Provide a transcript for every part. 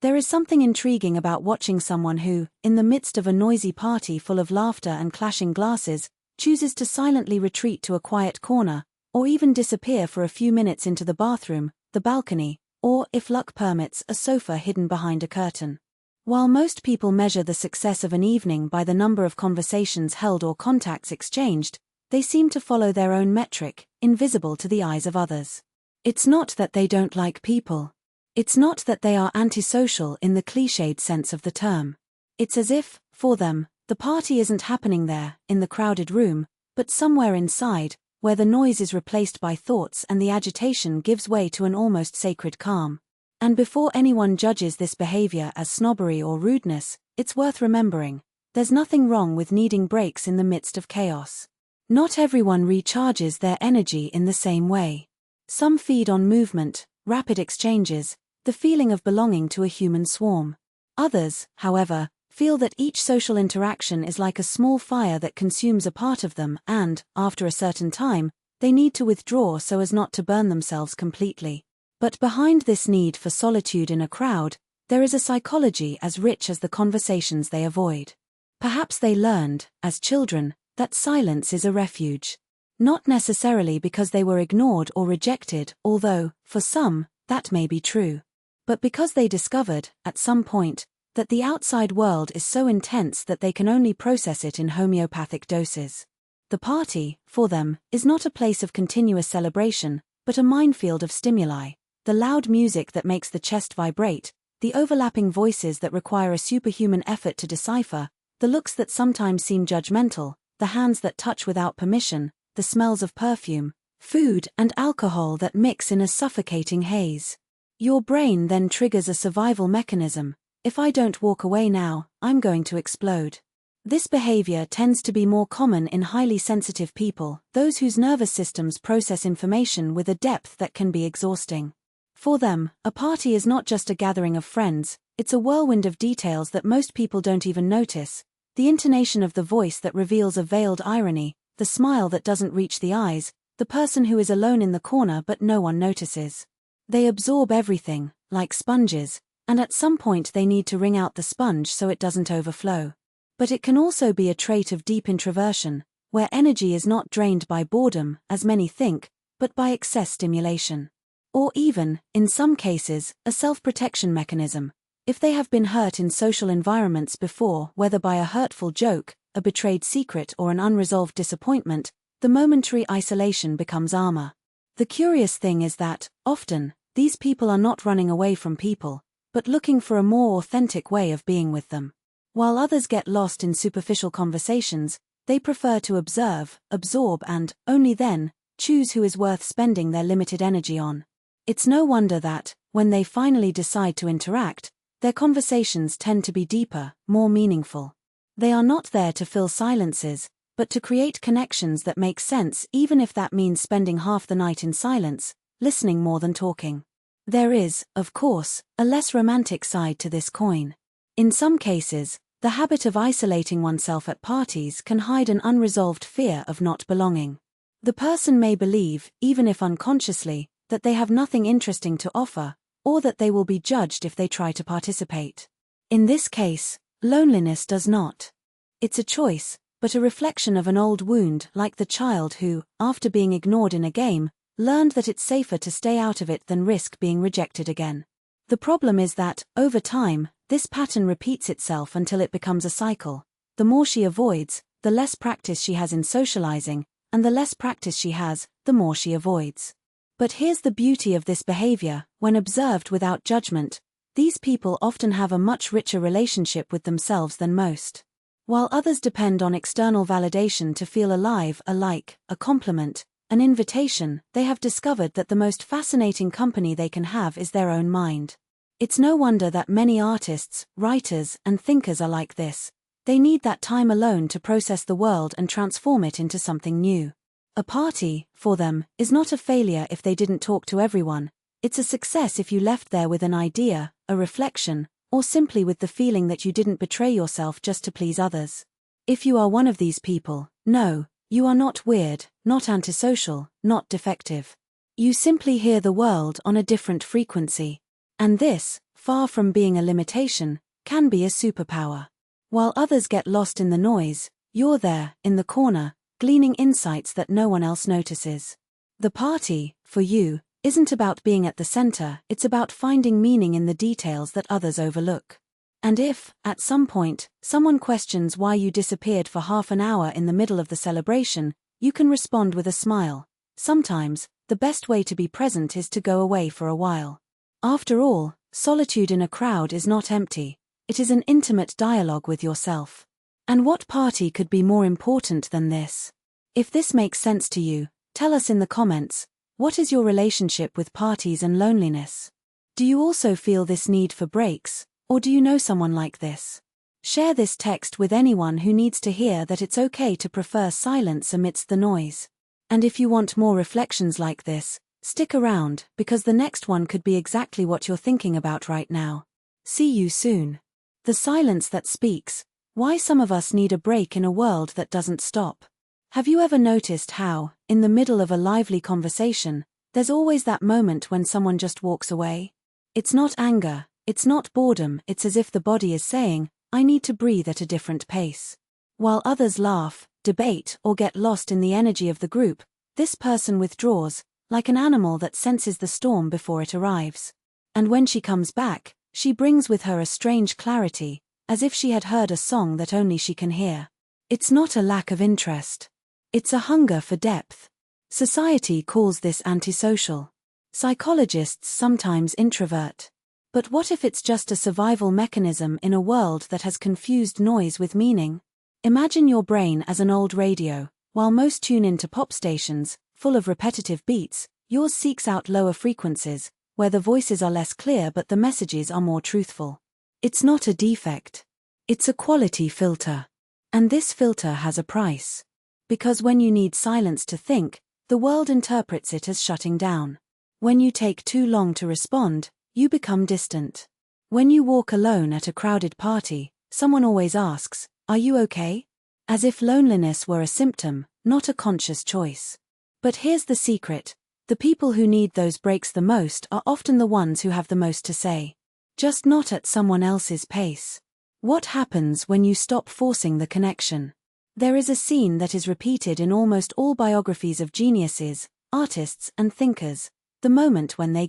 There is something intriguing about watching someone who, in the midst of a noisy party full of laughter and clashing glasses, chooses to silently retreat to a quiet corner, or even disappear for a few minutes into the bathroom, the balcony, or, if luck permits, a sofa hidden behind a curtain. While most people measure the success of an evening by the number of conversations held or contacts exchanged, they seem to follow their own metric, invisible to the eyes of others. It's not that they don't like people. It's not that they are antisocial in the cliched sense of the term. It's as if, for them, the party isn't happening there, in the crowded room, but somewhere inside, where the noise is replaced by thoughts and the agitation gives way to an almost sacred calm. And before anyone judges this behavior as snobbery or rudeness, it's worth remembering, there's nothing wrong with needing breaks in the midst of chaos. Not everyone recharges their energy in the same way. Some feed on movement, rapid exchanges, the feeling of belonging to a human swarm. Others, however, feel that each social interaction is like a small fire that consumes a part of them and, after a certain time, they need to withdraw so as not to burn themselves completely. But behind this need for solitude in a crowd, there is a psychology as rich as the conversations they avoid. Perhaps they learned, as children, that silence is a refuge. Not necessarily because they were ignored or rejected, although, for some, that may be true. But because they discovered, at some point, that the outside world is so intense that they can only process it in homeopathic doses. The party, for them, is not a place of continuous celebration, but a minefield of stimuli. The loud music that makes the chest vibrate, the overlapping voices that require a superhuman effort to decipher, the looks that sometimes seem judgmental, the hands that touch without permission, the smells of perfume, food and alcohol that mix in a suffocating haze. Your brain then triggers a survival mechanism. If I don't walk away now, I'm going to explode. This behavior tends to be more common in highly sensitive people, those whose nervous systems process information with a depth that can be exhausting. For them, a party is not just a gathering of friends, it's a whirlwind of details that most people don't even notice. The intonation of the voice that reveals a veiled irony, the smile that doesn't reach the eyes, the person who is alone in the corner but no one notices. They absorb everything, like sponges, and at some point they need to wring out the sponge so it doesn't overflow. But it can also be a trait of deep introversion, where energy is not drained by boredom, as many think, but by excess stimulation. Or even, in some cases, a self-protection mechanism. If they have been hurt in social environments before, whether by a hurtful joke, a betrayed secret or an unresolved disappointment, the momentary isolation becomes armor. The curious thing is that, often, these people are not running away from people, but looking for a more authentic way of being with them. While others get lost in superficial conversations, they prefer to observe, absorb and, only then, choose who is worth spending their limited energy on. It's no wonder that, when they finally decide to interact, their conversations tend to be deeper, more meaningful. They are not there to fill silences, but to create connections that make sense even if that means spending half the night in silence, listening more than talking. There is, of course, a less romantic side to this coin. In some cases, the habit of isolating oneself at parties can hide an unresolved fear of not belonging. The person may believe, even if unconsciously, that they have nothing interesting to offer, or that they will be judged if they try to participate. In this case, loneliness does not. It's a choice, but a reflection of an old wound, like the child who, after being ignored in a game, learned that it's safer to stay out of it than risk being rejected again. The problem is that, over time, this pattern repeats itself until it becomes a cycle. The more she avoids, the less practice she has in socializing, and the less practice she has, the more she avoids. But here's the beauty of this behavior: when observed without judgment, these people often have a much richer relationship with themselves than most. While others depend on external validation to feel alive, a like, a compliment, an invitation, they have discovered that the most fascinating company they can have is their own mind. It's no wonder that many artists, writers, and thinkers are like this. They need that time alone to process the world and transform it into something new. A party, for them, is not a failure if they didn't talk to everyone. It's a success if you left there with an idea, a reflection, or simply with the feeling that you didn't betray yourself just to please others. If you are one of these people, no, you are not weird, not antisocial, not defective. You simply hear the world on a different frequency. And this, far from being a limitation, can be a superpower. While others get lost in the noise, you're there, in the corner, gleaning insights that no one else notices. The party, for you, isn't about being at the center, it's about finding meaning in the details that others overlook. And if, at some point, someone questions why you disappeared for half an hour in the middle of the celebration, you can respond with a smile. Sometimes, the best way to be present is to go away for a while. After all, solitude in a crowd is not empty, it is an intimate dialogue with yourself. And what party could be more important than this? If this makes sense to you, tell us in the comments, what is your relationship with parties and loneliness? Do you also feel this need for breaks, or do you know someone like this? Share this text with anyone who needs to hear that it's okay to prefer silence amidst the noise. And if you want more reflections like this, stick around, because the next one could be exactly what you're thinking about right now. See you soon. The silence that speaks. Why some of us need a break in a world that doesn't stop. Have you ever noticed how, in the middle of a lively conversation, there's always that moment when someone just walks away? It's not anger, it's not boredom, it's as if the body is saying, I need to breathe at a different pace. While others laugh, debate, or get lost in the energy of the group, this person withdraws, like an animal that senses the storm before it arrives. And when she comes back, she brings with her a strange clarity, as if she had heard a song that only she can hear. It's not a lack of interest. It's a hunger for depth. Society calls this antisocial. Psychologists sometimes introvert. But what if it's just a survival mechanism in a world that has confused noise with meaning? Imagine your brain as an old radio. While most tune into pop stations, full of repetitive beats, yours seeks out lower frequencies, where the voices are less clear but the messages are more truthful. It's not a defect. It's a quality filter. And this filter has a price. Because when you need silence to think, the world interprets it as shutting down. When you take too long to respond, you become distant. When you walk alone at a crowded party, someone always asks, are you okay? As if loneliness were a symptom, not a conscious choice. But here's the secret. The people who need those breaks the most are often the ones who have the most to say. Just not at someone else's pace. What happens when you stop forcing the connection? There is a scene that is repeated in almost all biographies of geniuses, artists and thinkers, the moment when they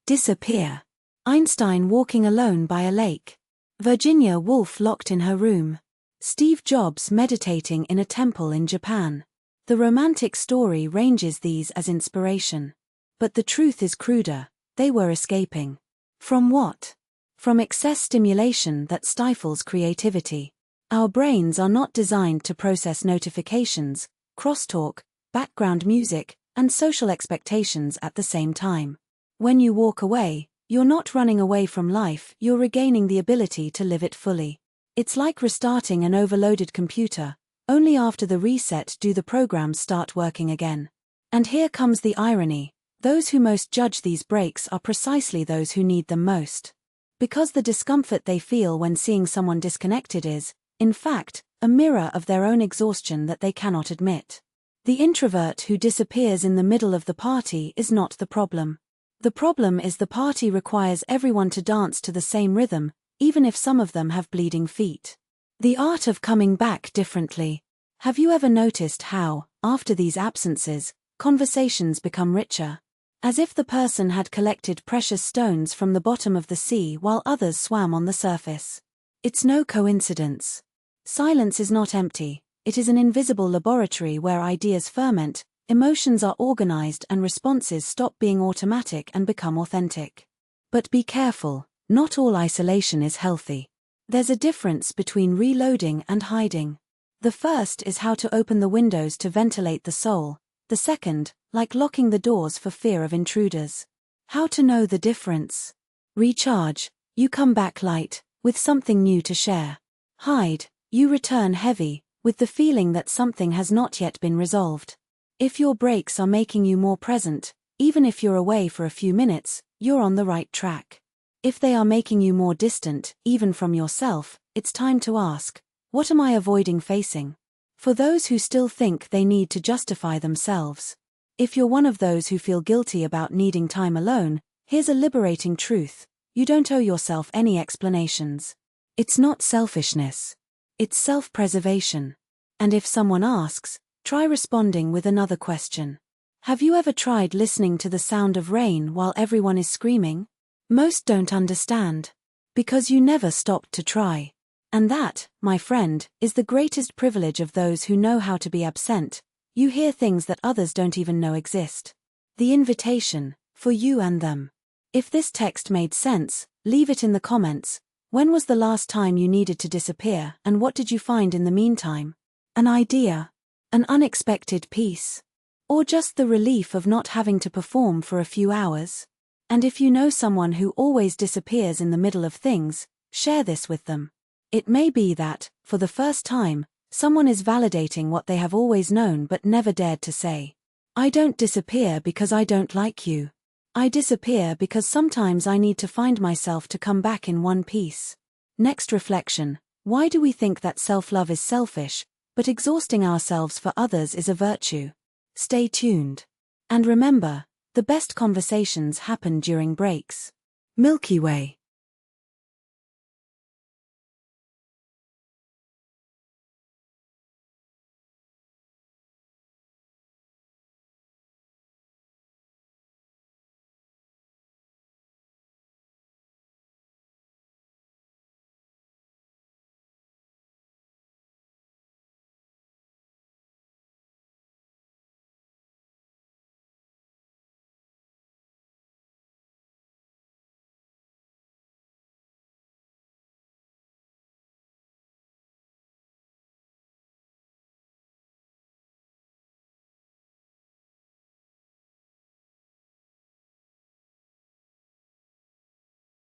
disappear. Einstein walking alone by a lake. Virginia Woolf locked in her room. Steve Jobs meditating in a temple in Japan. The romantic story ranges these as inspiration. But the truth is cruder, they were escaping. From what? From excess stimulation that stifles creativity. Our brains are not designed to process notifications, crosstalk, background music, and social expectations at the same time. When you walk away, you're not running away from life, you're regaining the ability to live it fully. It's like restarting an overloaded computer. Only after the reset do the programs start working again. And here comes the irony. Those who most judge these breaks are precisely those who need them most. Because the discomfort they feel when seeing someone disconnected is, in fact, a mirror of their own exhaustion that they cannot admit. The introvert who disappears in the middle of the party is not the problem. The problem is the party requires everyone to dance to the same rhythm, even if some of them have bleeding feet. The art of coming back differently. Have you ever noticed how, after these absences, conversations become richer? As if the person had collected precious stones from the bottom of the sea while others swam on the surface. It's no coincidence. Silence is not empty, it is an invisible laboratory where ideas ferment, emotions are organized and responses stop being automatic and become authentic. But be careful, not all isolation is healthy. There's a difference between reloading and hiding. The first is how to open the windows to ventilate the soul, the second, like locking the doors for fear of intruders. How to know the difference? Recharge, you come back light, with something new to share. Hide, you return heavy, with the feeling that something has not yet been resolved. If your breaks are making you more present, even if you're away for a few minutes, you're on the right track. If they are making you more distant, even from yourself, it's time to ask, what am I avoiding facing? For those who still think they need to justify themselves. If you're one of those who feel guilty about needing time alone, here's a liberating truth. You don't owe yourself any explanations. It's not selfishness. It's self-preservation. And if someone asks, try responding with another question. Have you ever tried listening to the sound of rain while everyone is screaming? Most don't understand. Because you never stopped to try. And that, my friend, is the greatest privilege of those who know how to be absent. You hear things that others don't even know exist. The invitation, for you and them. If this text made sense, leave it in the comments. When was the last time you needed to disappear, and what did you find in the meantime? An idea? An unexpected piece? Or just the relief of not having to perform for a few hours? And if you know someone who always disappears in the middle of things, share this with them. It may be that, for the first time, someone is validating what they have always known but never dared to say. I don't disappear because I don't like you. I disappear because sometimes I need to find myself to come back in one piece. Next reflection: why do we think that self-love is selfish, but exhausting ourselves for others is a virtue? Stay tuned. And remember, the best conversations happen during breaks. Milky Way.